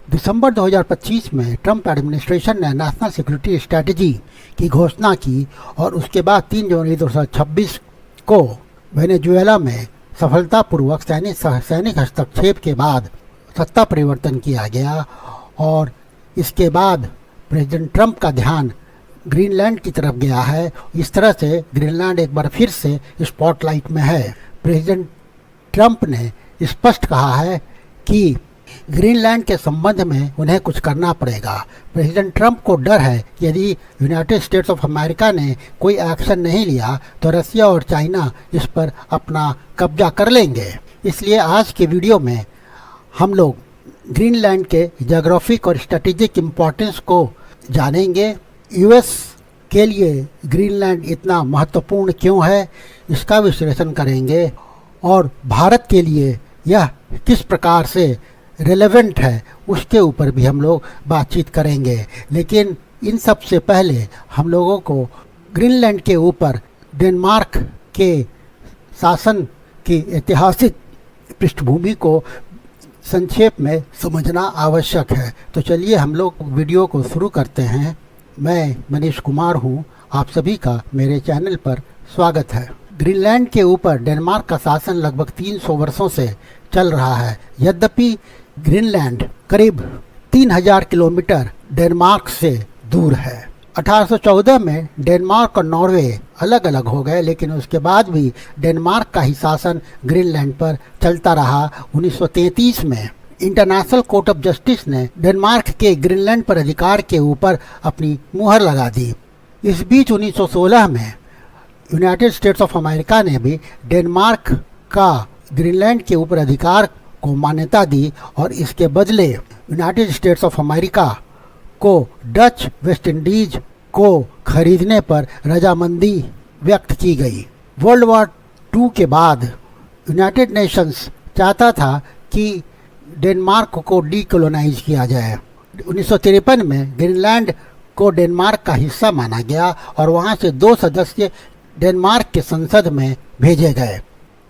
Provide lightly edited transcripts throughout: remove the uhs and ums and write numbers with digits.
दिसंबर 2025 में Trump administration ने national security strategy की घोषणा की और उसके बाद 3 जनवरी 2026 को वेनेजुएला में सफलतापूर्वक सैनिक हस्तक्षेप के बाद सत्ता परिवर्तन किया गया और इसके बाद प्रेसिडेंट ट्रंप का ध्यान ग्रीनलैंड की तरफ गया है। इस तरह से ग्रीनलैंड एक बार फिर से स्पॉटलाइट में है। प्रेसिडेंट ट्रंप ने स्पष्ट कहा है कि ग्रीनलैंड के संबंध में उन्हें कुछ करना पड़ेगा। प्रेसिडेंट ट्रंप को डर है कि यदि यूनाइटेड स्टेट्स ऑफ अमेरिका ने कोई एक्शन नहीं लिया तो रसिया और चाइना इस पर अपना कब्जा कर लेंगे। इसलिए आज के वीडियो में हम लोग ग्रीनलैंड के ज्योग्राफिक और स्ट्रेटेजिक इम्पोर्टेंस को जानेंगे। यूएस के लिए ग्रीनलैंड इतना महत्वपूर्ण क्यों है, इसका विश्लेषण करेंगे और भारत के लिए यह किस प्रकार से रेलेवेंट है उसके ऊपर भी हम लोग बातचीत करेंगे। लेकिन इन सब से पहले हम लोगों को ग्रीनलैंड के ऊपर डेनमार्क के शासन की ऐतिहासिक पृष्ठभूमि को संक्षेप में समझना आवश्यक है। तो चलिए हम लोग वीडियो को शुरू करते हैं। मैं मनीष कुमार हूँ, आप सभी का मेरे चैनल पर स्वागत है। ग्रीनलैंड के ऊपर डेनमार्क का शासन लगभग 300 वर्षों से चल रहा है। यद्यपि ग्रीनलैंड करीब 3000 किलोमीटर डेनमार्क से दूर है। 1814 में डेनमार्क और नॉर्वे अलग अलग हो गए, लेकिन उसके बाद भी डेनमार्क का ही शासन ग्रीनलैंड पर चलता रहा। 1933 में इंटरनेशनल कोर्ट ऑफ जस्टिस ने डेनमार्क के ग्रीनलैंड पर अधिकार के ऊपर अपनी मुहर लगा दी। इस बीच 1916 में यूनाइटेड स्टेट्स ऑफ अमेरिका ने भी डेनमार्क का ग्रीनलैंड के ऊपर अधिकार को मान्यता दी और इसके बदले यूनाइटेड स्टेट्स ऑफ अमेरिका को डच वेस्ट इंडीज को खरीदने पर रजामंदी व्यक्त की गई। वर्ल्ड वॉर II के बाद यूनाइटेड नेशंस चाहता था कि डेनमार्क को डीकोलोनाइज किया जाए। 1953 में ग्रीनलैंड को डेनमार्क का हिस्सा माना गया और वहां से 2 सदस्य डेनमार्क के संसद में भेजे गए।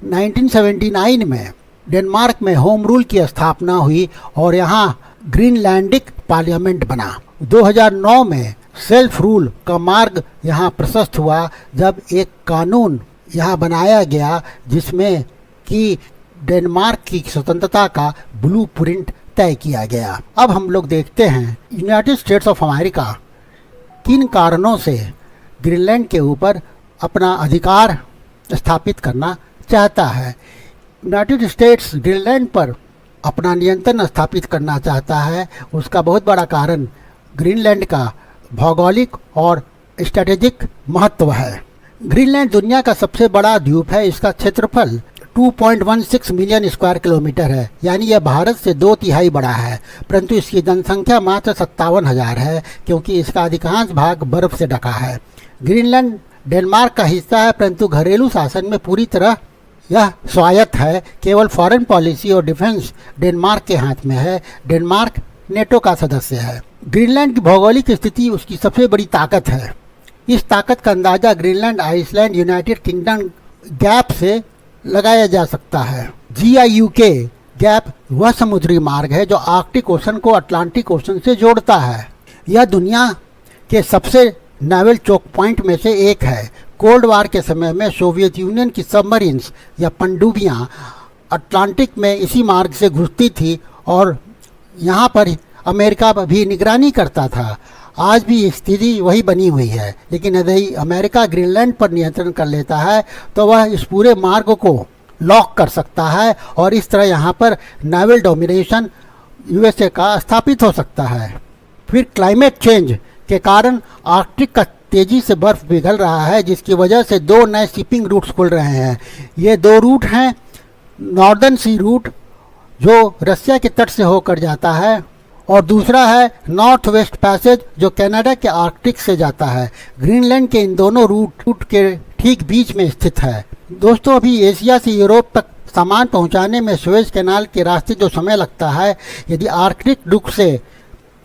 1979 में डेनमार्क में होम रूल की स्थापना हुई और यहाँ ग्रीनलैंडिक पार्लियामेंट बना। 2009 में सेल्फ रूल का मार्ग यहाँ प्रशस्त हुआ जब एक कानून यहाँ बनाया गया जिसमें कि डेनमार्क की स्वतंत्रता का ब्लूप्रिंट तय किया गया। अब हम लोग देखते हैं यूनाइटेड स्टेट्स ऑफ अमेरिका किन कारणों से ग्रीनलैंड के ऊपर अपना अधिकार स्थापित करना चाहता है। यूनाइटेड स्टेट्स ग्रीनलैंड पर अपना नियंत्रण स्थापित करना चाहता है। उसका बहुत बड़ा कारण ग्रीनलैंड का भौगोलिक और स्ट्रेटेजिक महत्व है। ग्रीनलैंड दुनिया का सबसे बड़ा द्वीप है। इसका क्षेत्रफल 2.16 मिलियन स्क्वायर किलोमीटर है, यानी यह भारत से 2/3 बड़ा है, परंतु इसकी जनसंख्या मात्र 57,000 है क्योंकि इसका अधिकांश भाग बर्फ से ढका है। ग्रीनलैंड डेनमार्क का हिस्सा है, परंतु घरेलू शासन में पूरी तरह यह स्वायत्त है। केवल फॉरेन पॉलिसी और डिफेंस डेनमार्क के हाथ में है। डेनमार्क नेटो का सदस्य है। ग्रीनलैंड की भौगोलिक स्थिति उसकी सबसे बड़ी ताकत है। इस ताकत का अंदाजा Greenland, Iceland, United Kingdom gap से लगाया जा सकता है। GIUK गैप वह समुद्री मार्ग है जो आर्कटिक ओशन को अटलांटिक ओशन से जोड़ता है। यह दुनिया के सबसे नेवल चोक पॉइंट में से एक है। कोल्ड वार के समय में सोवियत यूनियन की सबमरीन्स या पनडुब्बियां अटलांटिक में इसी मार्ग से घुसती थी और यहाँ पर अमेरिका भी निगरानी करता था। आज भी स्थिति वही बनी हुई है, लेकिन यदि अमेरिका ग्रीनलैंड पर नियंत्रण कर लेता है तो वह इस पूरे मार्ग को लॉक कर सकता है और इस तरह यहाँ पर नेवल डोमिनेशन USA का स्थापित हो सकता है। फिर क्लाइमेट चेंज के कारण आर्कटिक का तेजी से बर्फ पिघल रहा है, जिसकी वजह से 2 नए शिपिंग रूट्स खुल रहे हैं। ये 2 रूट हैं, नॉर्दर्न सी रूट जो रसिया के तट से होकर जाता है और दूसरा है नॉर्थ वेस्ट पैसेज जो कनाडा के आर्कटिक से जाता है। ग्रीनलैंड के इन दोनों रूट के ठीक बीच में स्थित है। दोस्तों, अभी एशिया से यूरोप तक सामान पहुंचाने में सुएज कैनाल के रास्ते जो समय लगता है, यदि आर्कटिक रुख से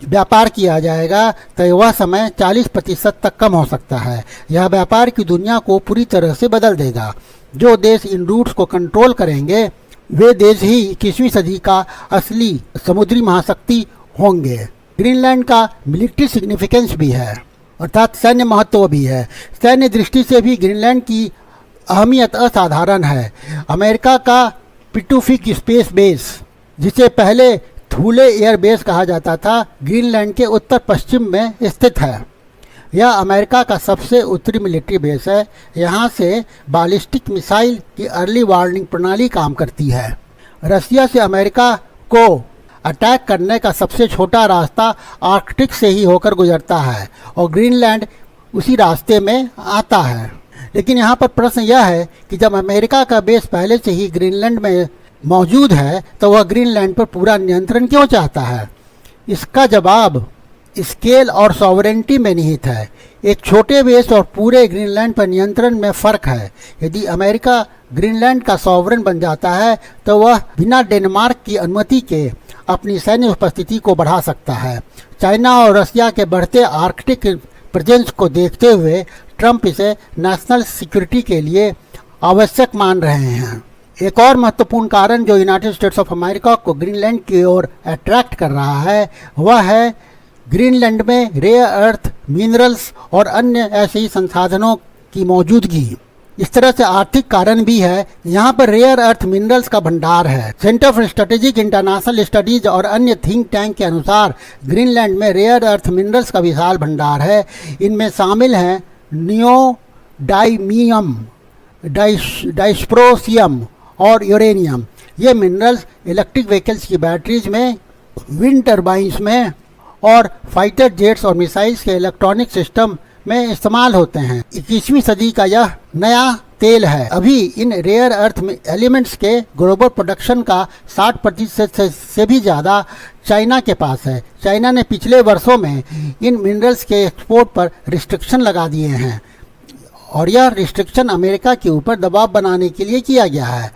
व्यापार किया जाएगा तो वह समय 40% तक कम हो सकता है। यह व्यापार की दुनिया को पूरी तरह से बदल देगा। जो देश इन रूट्स को कंट्रोल करेंगे वे देश ही 21वीं सदी का असली समुद्री महाशक्ति होंगे। ग्रीनलैंड का मिलिट्री सिग्निफिकेंस भी है, अर्थात सैन्य महत्व भी है। सैन्य दृष्टि से भी ग्रीनलैंड की अहमियत असाधारण है। अमेरिका का पिटुफिक स्पेस बेस, जिसे पहले थूले एयर बेस कहा जाता था, ग्रीनलैंड के उत्तर पश्चिम में स्थित है। यह अमेरिका का सबसे उत्तरी मिलिट्री बेस है। यहाँ से बैलिस्टिक मिसाइल की अर्ली वार्निंग प्रणाली काम करती है। रसिया से अमेरिका को अटैक करने का सबसे छोटा रास्ता आर्कटिक से ही होकर गुजरता है और ग्रीनलैंड उसी रास्ते में आता है। लेकिन यहाँ पर प्रश्न यह है कि जब अमेरिका का बेस पहले से ही ग्रीनलैंड में मौजूद है तो वह ग्रीनलैंड पर पूरा नियंत्रण क्यों चाहता है? इसका जवाब स्केल और सॉवरेंटी में निहित है। एक छोटे बेस और पूरे ग्रीनलैंड पर नियंत्रण में फ़र्क है। यदि अमेरिका ग्रीनलैंड का सॉवरेन बन जाता है तो वह बिना डेनमार्क की अनुमति के अपनी सैन्य उपस्थिति को बढ़ा सकता है। चाइना और रसिया के बढ़ते आर्कटिक प्रेजेंस को देखते हुए ट्रंप इसे नेशनल सिक्योरिटी के लिए आवश्यक मान रहे हैं। एक और महत्वपूर्ण कारण जो यूनाइटेड स्टेट्स ऑफ अमेरिका को ग्रीनलैंड की ओर अट्रैक्ट कर रहा है वह है ग्रीनलैंड में रेयर अर्थ मिनरल्स और अन्य ऐसे ही संसाधनों की मौजूदगी। इस तरह से आर्थिक कारण भी है। यहाँ पर रेयर अर्थ मिनरल्स का भंडार है। Centre for strategic international studies और अन्य थिंक टैंक के अनुसार ग्रीनलैंड में रेयर अर्थ मिनरल्स का विशाल भंडार है। इनमें शामिल हैं नियोडाइमियम, डाइस्प्रोसियम और यूरेनियम। ये मिनरल्स इलेक्ट्रिक व्हीकल्स की बैटरीज में, विंड टर्बाइन्स में और फाइटर जेट्स और मिसाइल्स के इलेक्ट्रॉनिक सिस्टम में इस्तेमाल होते हैं। 21वीं सदी का यह नया तेल है। अभी इन रेयर अर्थ एलिमेंट्स के ग्लोबल प्रोडक्शन का 60% से भी ज़्यादा चाइना के पास है। चाइना ने पिछले वर्षों में इन मिनरल्स के एक्सपोर्ट पर रिस्ट्रिक्शन लगा दिए हैं और यह रिस्ट्रिक्शन अमेरिका के ऊपर दबाव बनाने के लिए किया गया है।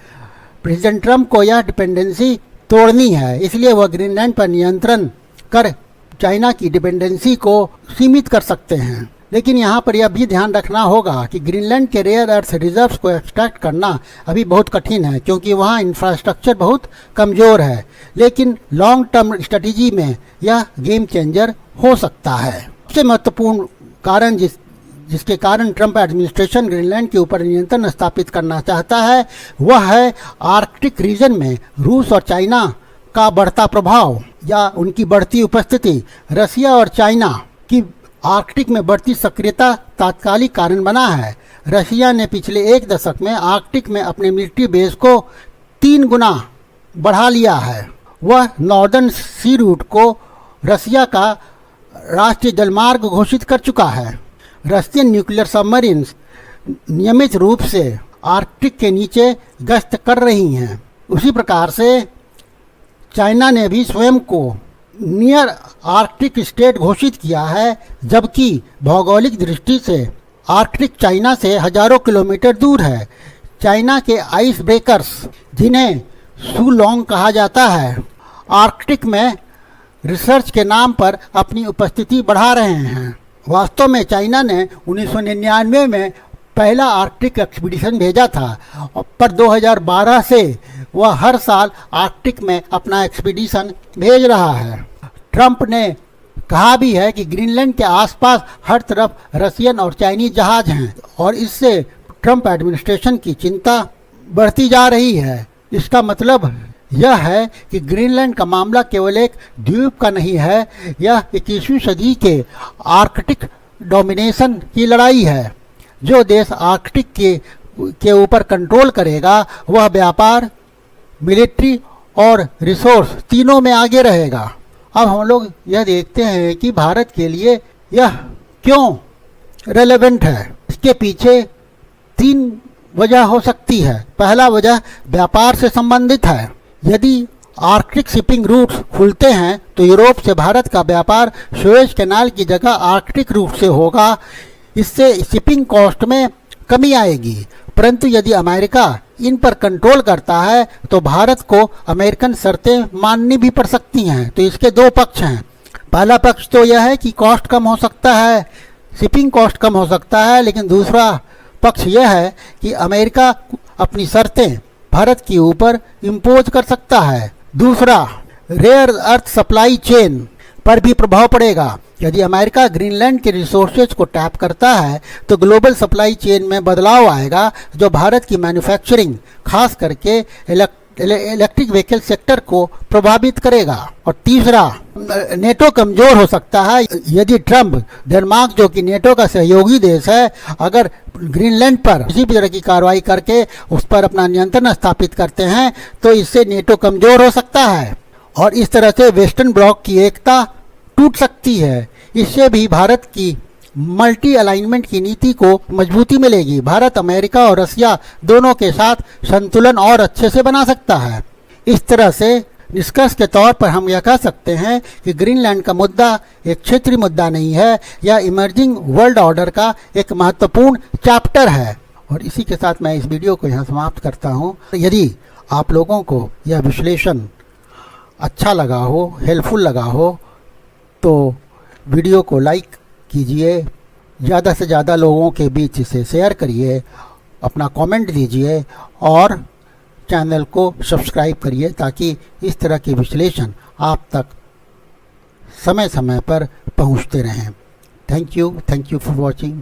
प्रेसिडेंट ट्रंप को यह डिपेंडेंसी तोड़नी है, इसलिए वह ग्रीनलैंड पर नियंत्रण कर चाइना की डिपेंडेंसी को सीमित कर सकते हैं। लेकिन यहाँ पर यह भी ध्यान रखना होगा कि ग्रीनलैंड के रेयर अर्थ रिजर्व्स को एक्सट्रैक्ट करना अभी बहुत कठिन है, क्योंकि वहाँ इंफ्रास्ट्रक्चर बहुत कमज़ोर है। लेकिन लॉन्ग टर्म स्ट्रेटजी में यह गेम चेंजर हो सकता है। सबसे महत्वपूर्ण कारण जिसके कारण ट्रंप एडमिनिस्ट्रेशन ग्रीनलैंड के ऊपर नियंत्रण स्थापित करना चाहता है वह है आर्कटिक रीजन में रूस और चाइना का बढ़ता प्रभाव या उनकी बढ़ती उपस्थिति। रसिया और चाइना की आर्कटिक में बढ़ती सक्रियता तात्कालिक कारण बना है। रसिया ने पिछले एक दशक में आर्कटिक में अपने मिलिट्री बेस को 3 गुना बढ़ा लिया है। वह नॉर्दर्न सी रूट को रसिया का राष्ट्रीय जलमार्ग घोषित कर चुका है। रशियन न्यूक्लियर सबमरीन्स नियमित रूप से आर्कटिक के नीचे गश्त कर रही हैं। उसी प्रकार से चाइना ने भी स्वयं को नियर आर्कटिक स्टेट घोषित किया है, जबकि भौगोलिक दृष्टि से आर्कटिक चाइना से हजारों किलोमीटर दूर है। चाइना के आइस ब्रेकर्स, जिन्हें सुलोंग कहा जाता है, आर्कटिक में रिसर्च के नाम पर अपनी उपस्थिति बढ़ा रहे हैं। वास्तव में चाइना ने 1999 में पहला आर्कटिक एक्सपीडिशन भेजा था, पर 2012 से वह हर साल आर्कटिक में अपना एक्सपीडिशन भेज रहा है। ट्रंप ने कहा भी है कि ग्रीनलैंड के आसपास हर तरफ रशियन और चाइनीज जहाज हैं और इससे ट्रंप एडमिनिस्ट्रेशन की चिंता बढ़ती जा रही है। इसका मतलब यह है कि ग्रीनलैंड का मामला केवल एक द्वीप का नहीं है, यह 21वीं सदी के आर्कटिक डोमिनेशन की लड़ाई है। जो देश आर्कटिक के ऊपर कंट्रोल करेगा वह व्यापार, मिलिट्री और रिसोर्स तीनों में आगे रहेगा। अब हम लोग यह देखते हैं कि भारत के लिए यह क्यों रेलेवेंट है। इसके पीछे 3 वजह हो सकती है। पहला वजह व्यापार से संबंधित है। यदि आर्कटिक शिपिंग रूट्स खुलते हैं तो यूरोप से भारत का व्यापार सुएज कैनाल की जगह आर्कटिक रूट से होगा। इससे शिपिंग कॉस्ट में कमी आएगी। परंतु यदि अमेरिका इन पर कंट्रोल करता है तो भारत को अमेरिकन शर्तें माननी भी पड़ सकती हैं। तो इसके 2 पक्ष हैं। पहला पक्ष तो यह है कि कॉस्ट कम हो सकता है, शिपिंग कॉस्ट कम हो सकता है, लेकिन दूसरा पक्ष यह है कि अमेरिका अपनी शर्तें भारत के ऊपर इम्पोज कर सकता है। दूसरा, रेयर अर्थ सप्लाई चेन पर भी प्रभाव पड़ेगा। यदि अमेरिका ग्रीनलैंड के रिसोर्सेज को टैप करता है तो ग्लोबल सप्लाई चेन में बदलाव आएगा, जो भारत की मैन्युफैक्चरिंग खास करके इलेक्ट्रिक व्हीकल सेक्टर को प्रभावित करेगा। और तीसरा, नेटो कमजोर हो सकता है। यदि ट्रंप, डेनमार्क जो कि नेटो का सहयोगी देश है, अगर ग्रीनलैंड पर किसी भी तरह की कार्रवाई करके उस पर अपना नियंत्रण स्थापित करते हैं तो इससे नेटो कमजोर हो सकता है और इस तरह से वेस्टर्न ब्लॉक की एकता टूट सकती है। इससे भी भारत की मल्टी अलाइनमेंट की नीति को मजबूती मिलेगी। भारत अमेरिका और रसिया दोनों के साथ संतुलन और अच्छे से बना सकता है। इस तरह से निष्कर्ष के तौर पर हम यह कह सकते हैं कि ग्रीनलैंड का मुद्दा एक क्षेत्रीय मुद्दा नहीं है, यह इमर्जिंग वर्ल्ड ऑर्डर का एक महत्वपूर्ण चैप्टर है। और इसी के साथ मैं इस वीडियो को यहाँ समाप्त करता हूँ। यदि आप लोगों को यह विश्लेषण अच्छा लगा हो, हेल्पफुल लगा हो, तो वीडियो को लाइक कीजिए, ज़्यादा से ज़्यादा लोगों के बीच इसे शेयर करिए, अपना कमेंट दीजिए और चैनल को सब्सक्राइब करिए ताकि इस तरह के विश्लेषण आप तक समय समय पर पहुंचते रहें। Thank you for watching.